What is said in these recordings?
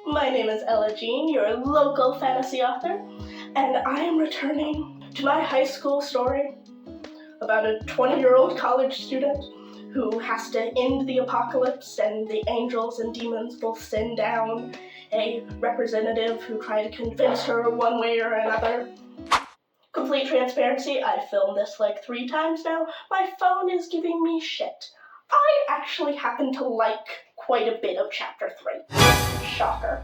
My name is Ella Jean, your local fantasy author, and I am returning to my high school story about a 20-year-old college student who has to end the apocalypse, and the angels and demons both send down a representative who try to convince her one way or another. Complete transparency, I filmed this like 3 times now. My phone is giving me shit. I actually happen to like quite a bit of chapter 3. Shocker.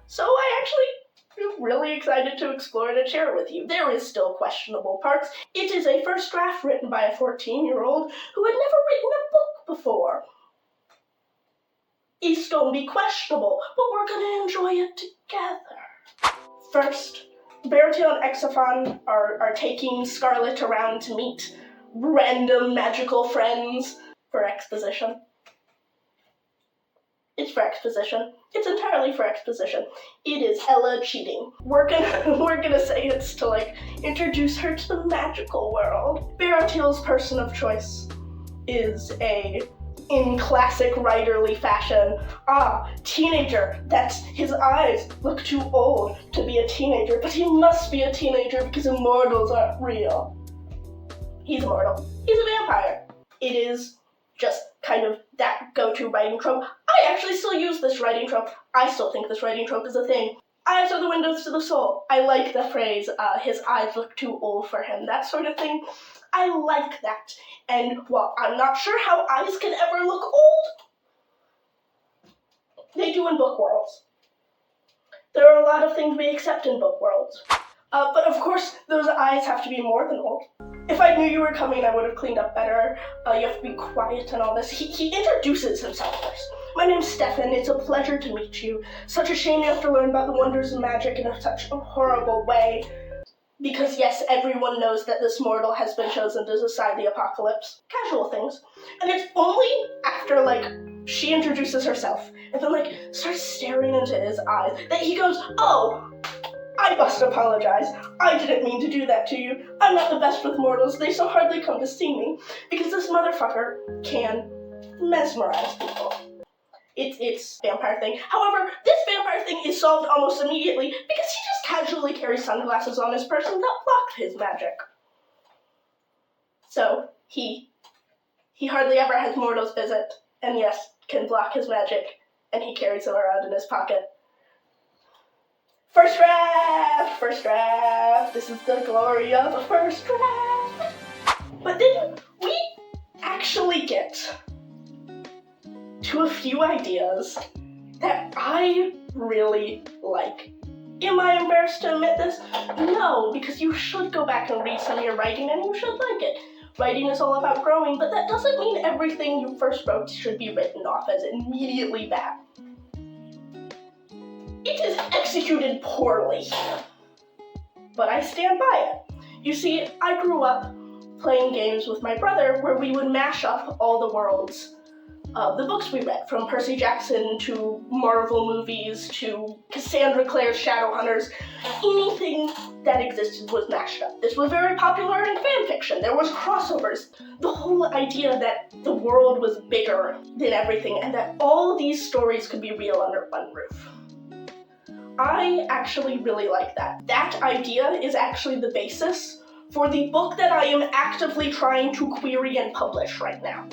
So I actually am really excited to explore it and share it with you. There is still questionable parts. It is a first draft written by a 14-year-old who had never written a book before. It's gonna be questionable, but we're gonna enjoy it together. First, Baratheon and Exophon are taking Scarlet around to meet random magical friends for exposition. It's for exposition. It's entirely for exposition. It is Ella cheating. We're gonna say it's to introduce her to the magical world. Baratheon's person of choice is in classic writerly fashion, teenager. His eyes look too old to be a teenager, but he must be a teenager because immortals aren't real. He's immortal. He's a vampire. It is just kind of that go-to writing trope. I actually still use this writing trope. I still think this writing trope is a thing. Eyes are the windows to the soul. I like the phrase, his eyes look too old for him, that sort of thing. I like that. And while I'm not sure how eyes can ever look old, they do in book worlds. There are a lot of things we accept in book worlds. But of course, those eyes have to be more than old. If I knew you were coming, I would have cleaned up better. You have to be quiet and all this. He introduces himself first. My name's Stefan. It's a pleasure to meet you. Such a shame you have to learn about the wonders of magic in such a horrible way. Because yes, everyone knows that this mortal has been chosen to decide the apocalypse. Casual things. And it's only after, she introduces herself and then, starts staring into his eyes that he goes, "Oh, I must apologize. I didn't mean to do that to you. I'm not the best with mortals. They so hardly come to see me. Because this motherfucker can mesmerize people." It's vampire thing. However, this vampire thing is solved almost immediately because he just casually carries sunglasses on his person that block his magic. So, he hardly ever has mortals visit, and yes, can block his magic, and he carries them around in his pocket. First draft! This is the glory of a first draft! But then we actually get to a few ideas that I really like. Am I embarrassed to admit this? No, because you should go back and read some of your writing and you should like it. Writing is all about growing, but that doesn't mean everything you first wrote should be written off as immediately bad. It is executed poorly, but I stand by it. You see, I grew up playing games with my brother where we would mash up all the worlds of the books we read, from Percy Jackson to Marvel movies to Cassandra Clare's Shadowhunters. Anything that existed was mashed up. This was very popular in fan fiction. There was crossovers. The whole idea that the world was bigger than everything and that all these stories could be real under one roof. I actually really like that. That idea is actually the basis for the book that I am actively trying to query and publish right now.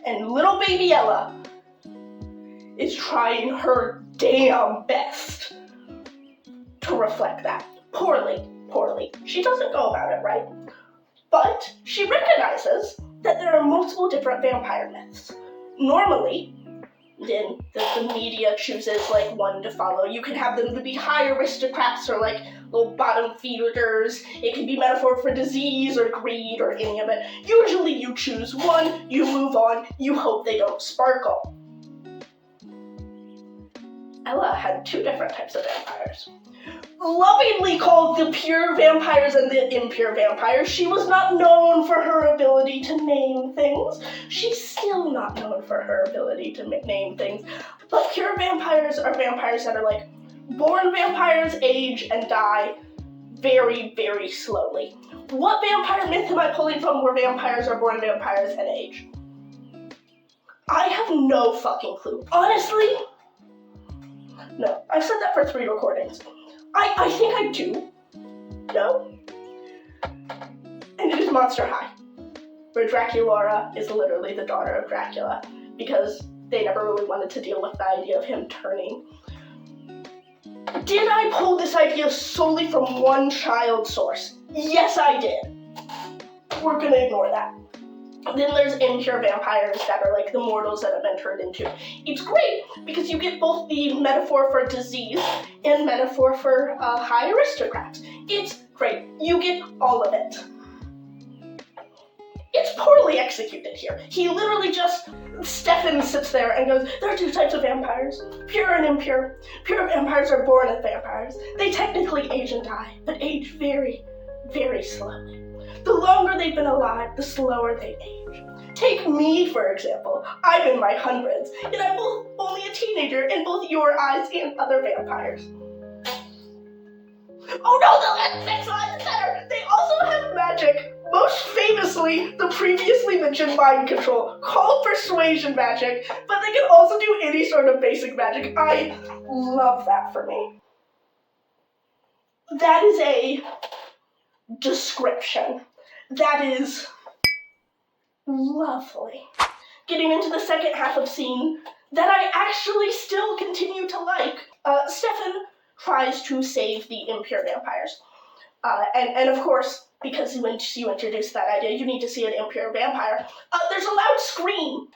And little baby Ella is trying her damn best to reflect that. Poorly. She doesn't go about it right. But she recognizes that there are multiple different vampire myths. Normally, then the media chooses one to follow. You can have them to be high aristocrats or little bottom feeders. It can be metaphor for disease or greed or any of it. Usually you choose one, you move on, you hope they don't sparkle. Ella had 2 different types of vampires. Lovingly called the pure vampires and the impure vampires, she was not known for her ability to name things. She's still not known for her ability to name things. But pure vampires are vampires that are born vampires, age, and die very, very slowly. What vampire myth am I pulling from where vampires are born vampires and age? I have no fucking clue. Honestly, No, I've said that for 3 recordings. I think I do. No? And it is Monster High, where Draculaura is literally the daughter of Dracula, because they never really wanted to deal with the idea of him turning. Did I pull this idea solely from one child source? Yes, I did. We're gonna ignore that. Then there's impure vampires that are like the mortals that have been turned into. It's great because you get both the metaphor for disease and metaphor for high aristocrats. It's great. You get all of it. It's poorly executed here. He literally just, Stefan sits there and goes, there are 2 types of vampires, pure and impure. Pure vampires are born as vampires. They technically age and die, but age very, very slowly. The longer they've been alive, the slower they age. Take me, for example. I'm in my hundreds, and I'm only a teenager in both your eyes and other vampires. Oh no, the next line is better! They also have magic. Most famously, the previously mentioned mind control, called persuasion magic, but they can also do any sort of basic magic. I love that for me. That is a description. That is lovely. Getting into the second half of scene that I actually still continue to like. Stefan tries to save the impure vampires. And of course, because when you introduce that idea, you need to see an impure vampire. There's a loud scream.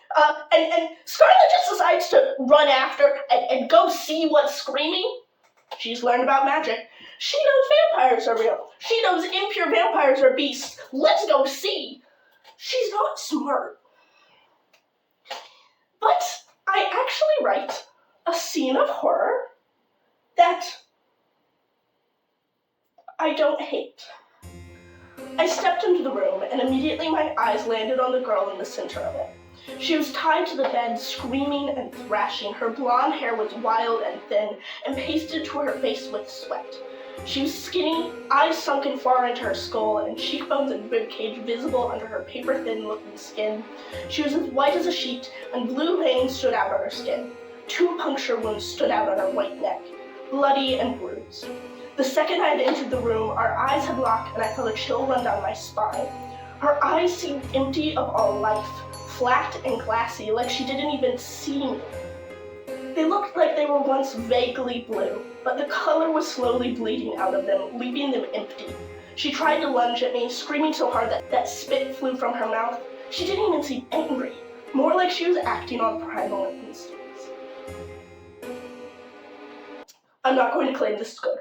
And Scarlet just decides to run after and go see what's screaming. She's learned about magic. She knows vampires are real. She knows impure vampires are beasts. Let's go see. She's not smart. But I actually write a scene of horror that I don't hate. I stepped into the room and immediately my eyes landed on the girl in the center of it. She was tied to the bed, screaming and thrashing. Her blonde hair was wild and thin and pasted to her face with sweat. She was skinny, eyes sunken far into her skull, and cheekbones and ribcage visible under her paper-thin looking skin. She was as white as a sheet, and blue veins stood out on her skin. 2 puncture wounds stood out on her white neck, bloody and bruised. The second I had entered the room, our eyes had locked, and I felt a chill run down my spine. Her eyes seemed empty of all life, flat and glassy, like she didn't even see me. They looked like they were once vaguely blue, but the color was slowly bleeding out of them, leaving them empty. She tried to lunge at me, screaming so hard that spit flew from her mouth. She didn't even seem angry, more like she was acting on primal instincts. I'm not going to claim this is good.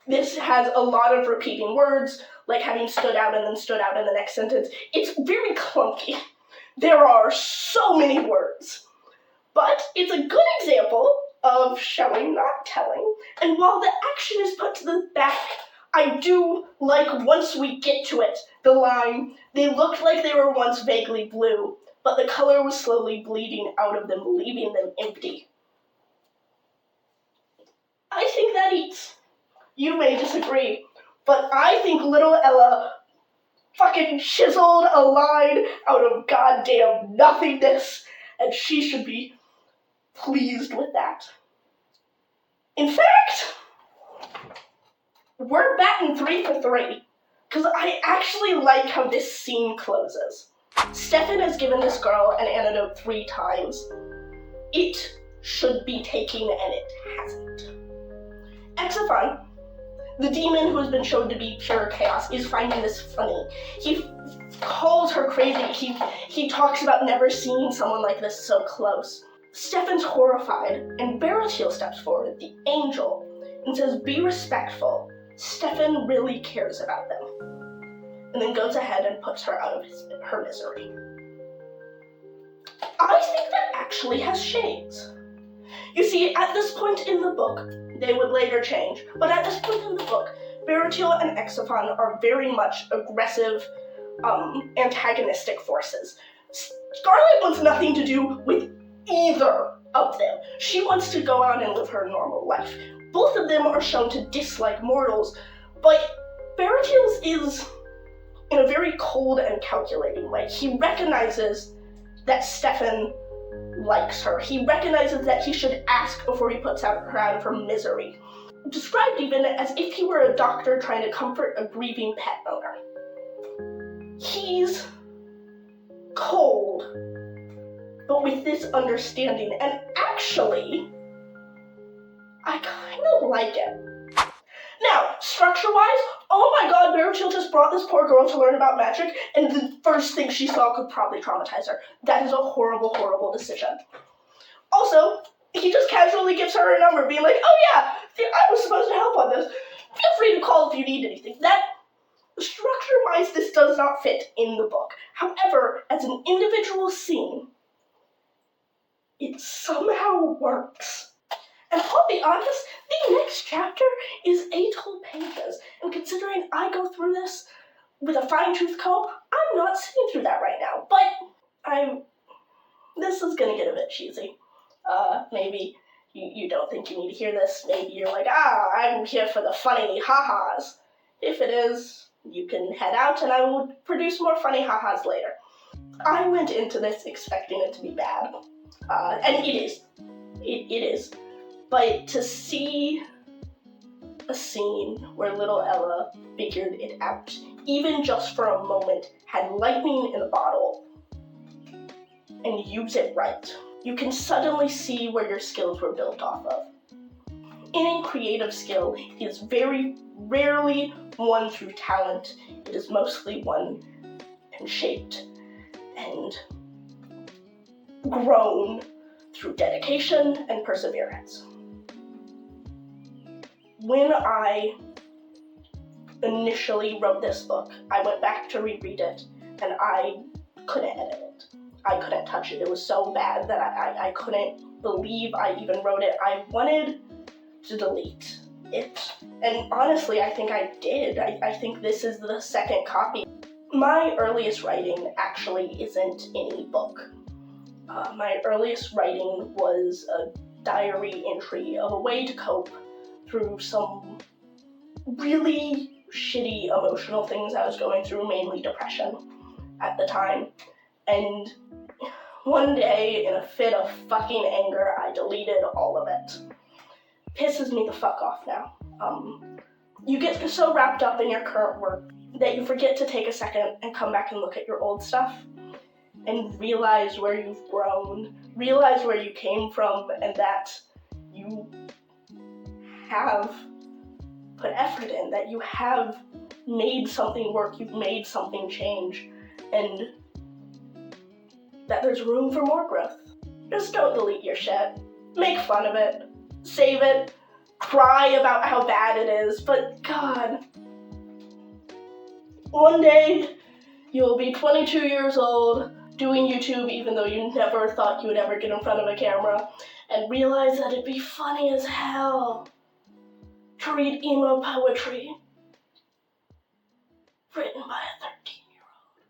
This has a lot of repeating words, like having stood out and then stood out in the next sentence. It's very clunky. There are so many words. But it's a good example of showing, not telling. And while the action is put to the back, I do like, once we get to it, the line, they looked like they were once vaguely blue, but the color was slowly bleeding out of them, leaving them empty. I think that eats. You may disagree, but I think little Ella fucking chiseled a line out of goddamn nothingness, and she should be pleased with that. In fact, we're batting 3 for 3, because I actually like how this scene closes. Stefan has given this girl an antidote 3 times. It should be taken, and it hasn't. Exophon, the demon who has been shown to be pure chaos, is finding this funny. He calls her crazy. He talks about never seeing someone like this so close. Stefan's horrified, and Baratil steps forward, the angel, and says, "Be respectful. Stefan really cares about them." And then goes ahead and puts her out of her misery. I think that actually has shades. You see, at this point in the book, they would later change, but at this point in the book, Baratil and Exophon are very much aggressive, antagonistic forces. Scarlet wants nothing to do with either of them. She wants to go out and live her normal life. Both of them are shown to dislike mortals, but Baratil's is in a very cold and calculating way. He recognizes that Stefan likes her. He recognizes that he should ask before he puts her out of her misery. Described even as if he were a doctor trying to comfort a grieving pet owner. He's cold, but with this understanding, and actually, I kind of like it. Now, structure-wise, oh my god, Baruchil just brought this poor girl to learn about magic, and the first thing she saw could probably traumatize her. That is a horrible, horrible decision. Also, he just casually gives her a number, being like, oh yeah, I was supposed to help on this. Feel free to call if you need anything. That, structure-wise, this does not fit in the book. However, as an individual scene, it somehow works. And I'll be honest, the next chapter is 8 whole pages. And considering I go through this with a fine-tooth comb, I'm not sitting through that right now. But this is gonna get a bit cheesy. Maybe you don't think you need to hear this. Maybe you're like, I'm here for the funny ha-has. If it is, you can head out and I will produce more funny ha-has later. I went into this expecting it to be bad. And it is. It is. But to see a scene where little Ella figured it out, even just for a moment, had lightning in a bottle, and use it right, you can suddenly see where your skills were built off of. Any creative skill is very rarely won through talent. It is mostly won and shaped and grown through dedication and perseverance. When I initially wrote this book, I went back to reread it, and I couldn't edit it. I couldn't touch it. It was so bad that I couldn't believe I even wrote it. I wanted to delete it. And honestly, I think I did. I think this is the second copy. My earliest writing actually isn't any book. My earliest writing was a diary entry of a way to cope through some really shitty emotional things I was going through, mainly depression at the time. And one day, in a fit of fucking anger, I deleted all of it. Pisses me the fuck off now. You get so wrapped up in your current work that you forget to take a second and come back and look at your old stuff and realize where you've grown, realize where you came from, and that you have put effort in, that you have made something work, you've made something change, and that there's room for more growth. Just don't delete your shit. Make fun of it. Save it. Cry about how bad it is, but God. One day, you'll be 22 years old, doing YouTube even though you never thought you would ever get in front of a camera, and realize that it'd be funny as hell to read emo poetry written by a 13-year-old.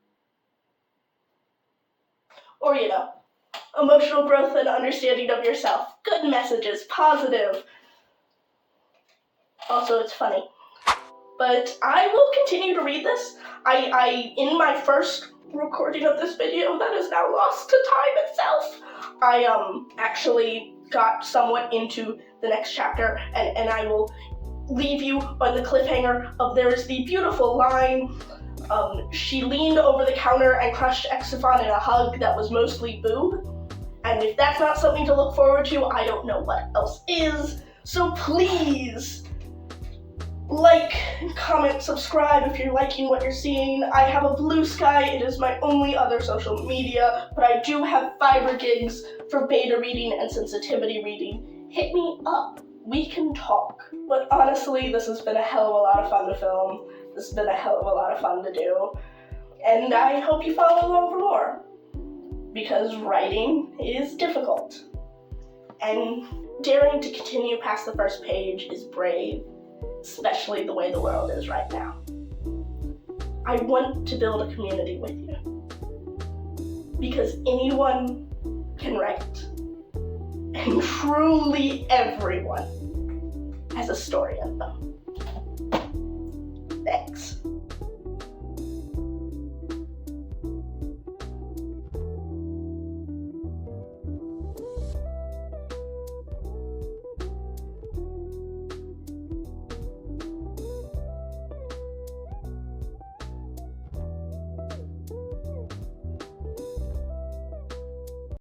Or, emotional growth and understanding of yourself. Good messages, positive. Also, it's funny. But I will continue to read this. I in my first recording of this video that is now lost to time itself, I actually got somewhat into the next chapter, and I will leave you on the cliffhanger of there's the beautiful line, she leaned over the counter and crushed Exifon in a hug that was mostly boob. And if that's not something to look forward to, I don't know what else is. So please, like, comment, subscribe if you're liking what you're seeing. I have a Blue Sky, it is my only other social media, but I do have Fiverr gigs for beta reading and sensitivity reading. Hit me up, we can talk. But honestly, this has been a hell of a lot of fun to film. This has been a hell of a lot of fun to do. And I hope you follow along for more. Because writing is difficult. And daring to continue past the first page is brave, especially the way the world is right now. I want to build a community with you. Because anyone can write. And truly everyone has a story in them.